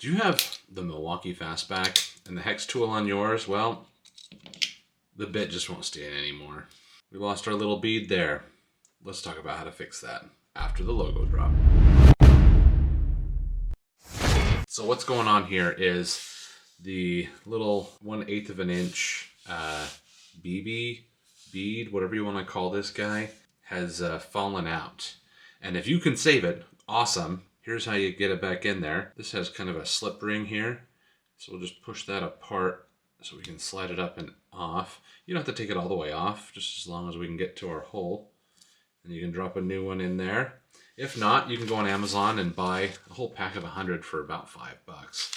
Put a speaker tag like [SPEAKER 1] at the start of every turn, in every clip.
[SPEAKER 1] Do you have the Milwaukee Fastback and the hex tool on yours? Well, the bit just won't stay in anymore. We lost our little bead there. Let's talk about how to fix that after the logo drop. So what's going on here is the little 1/8 of an inch BB bead, whatever you want to call this guy, has fallen out. And if you can save it, awesome. Here's how you get it back in there. This has kind of a slip ring here. So we'll just push that apart so we can slide it up and off. You don't have to take it all the way off, just as long as we can get to our hole. And you can drop a new one in there. If not, you can go on Amazon and buy a whole pack of 100 for about $5.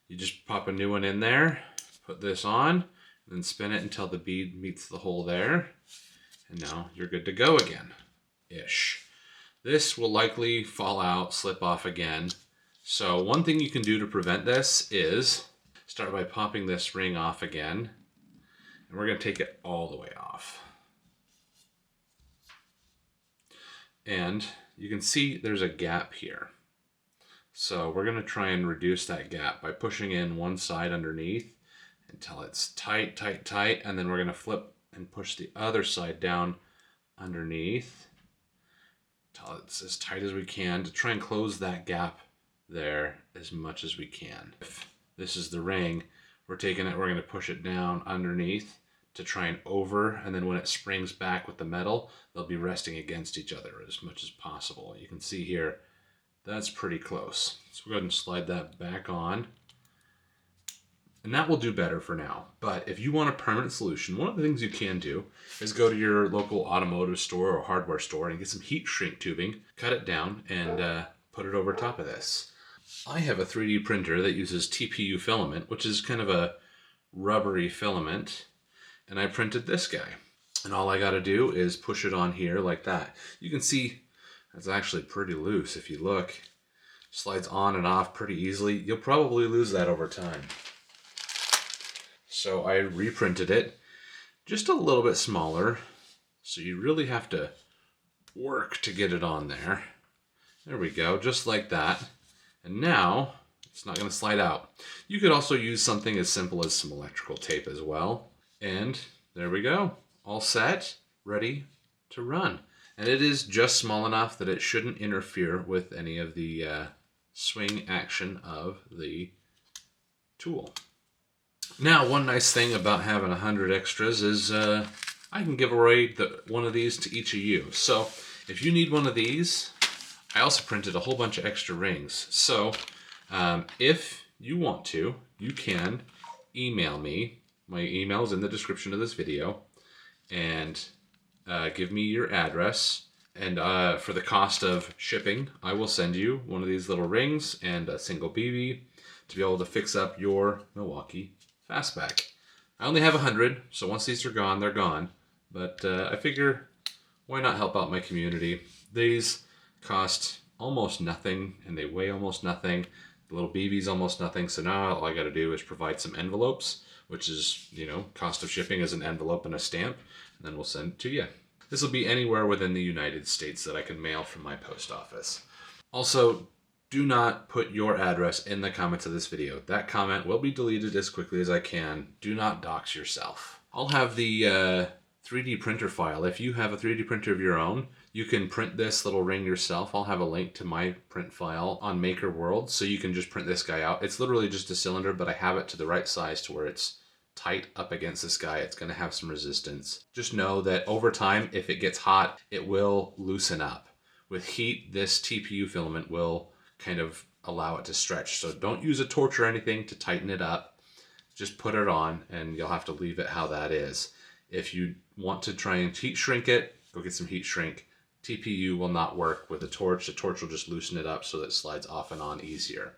[SPEAKER 1] You just pop a new one in there, put this on, and then spin it until the bead meets the hole there. And now you're good to go again. Ish. This will likely fall out, slip off again. So one thing you can do to prevent this is start by popping this ring off again. And we're going to take it all the way off. And you can see there's a gap here. So we're going to try and reduce that gap by pushing in one side underneath until it's tight, tight, tight. And then we're going to flip and push the other side down underneath until it's as tight as we can to try and close that gap there as much as we can. If this is the ring, we're taking it, we're going to push it down underneath to try and over, and then when it springs back with the metal, they'll be resting against each other as much as possible. You can see here, that's pretty close. So we'll go ahead and slide that back on. And that will do better for now. But if you want a permanent solution, one of the things you can do is go to your local automotive store or hardware store and get some heat shrink tubing, cut it down, and put it over top of this. I have a 3D printer that uses TPU filament, which is kind of a rubbery filament. And I printed this guy. And all I got to do is push it on here like that. You can see it's actually pretty loose if you look. Slides on and off pretty easily. You'll probably lose that over time. So I reprinted it just a little bit smaller. So you really have to work to get it on there. There we go, just like that. And now it's not going to slide out. You could also use something as simple as some electrical tape as well. And there we go, all set, ready to run. And it is just small enough that it shouldn't interfere with any of the swing action of the tool. Now, one nice thing about having 100 extras is I can give away one of these to each of you. So if you need one of these, I also printed a whole bunch of extra rings. So if you want to, you can email me. My email is in the description of this video, and give me your address. And for the cost of shipping, I will send you one of these little rings and a single BB to be able to fix up your Milwaukee Fastback. I only have 100, so once these are gone, they're gone. But I figure, why not help out my community? These cost almost nothing, and they weigh almost nothing. The little BB's almost nothing, so now all I got to do is provide some envelopes, which is, cost of shipping is an envelope and a stamp, and then we'll send it to you. This will be anywhere within the United States that I can mail from my post office. Also, do not put your address in the comments of this video. That comment will be deleted as quickly as I can. Do not dox yourself. I'll have the 3D printer file. If you have a 3D printer of your own, you can print this little ring yourself. I'll have a link to my print file on Maker World, so you can just print this guy out. It's literally just a cylinder, but I have it to the right size to where it's tight up against this guy. It's going to have some resistance. Just know that over time, if it gets hot, it will loosen up. With heat, this TPU filament will kind of allow it to stretch. So don't use a torch or anything to tighten it up. Just put it on, and you'll have to leave it how that is. If you want to try and heat shrink it, go get some heat shrink. TPU will not work with a torch. The torch will just loosen it up so that it slides off and on easier.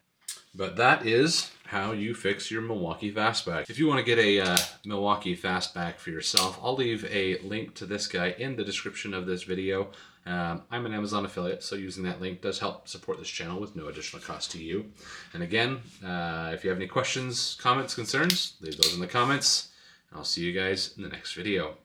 [SPEAKER 1] But that is how you fix your Milwaukee Fastback. If you want to get a Milwaukee Fastback for yourself, I'll leave a link to this guy in the description of this video. I'm an Amazon affiliate, so using that link does help support this channel with no additional cost to you. And again, if you have any questions, comments, concerns, leave those in the comments. I'll see you guys in the next video.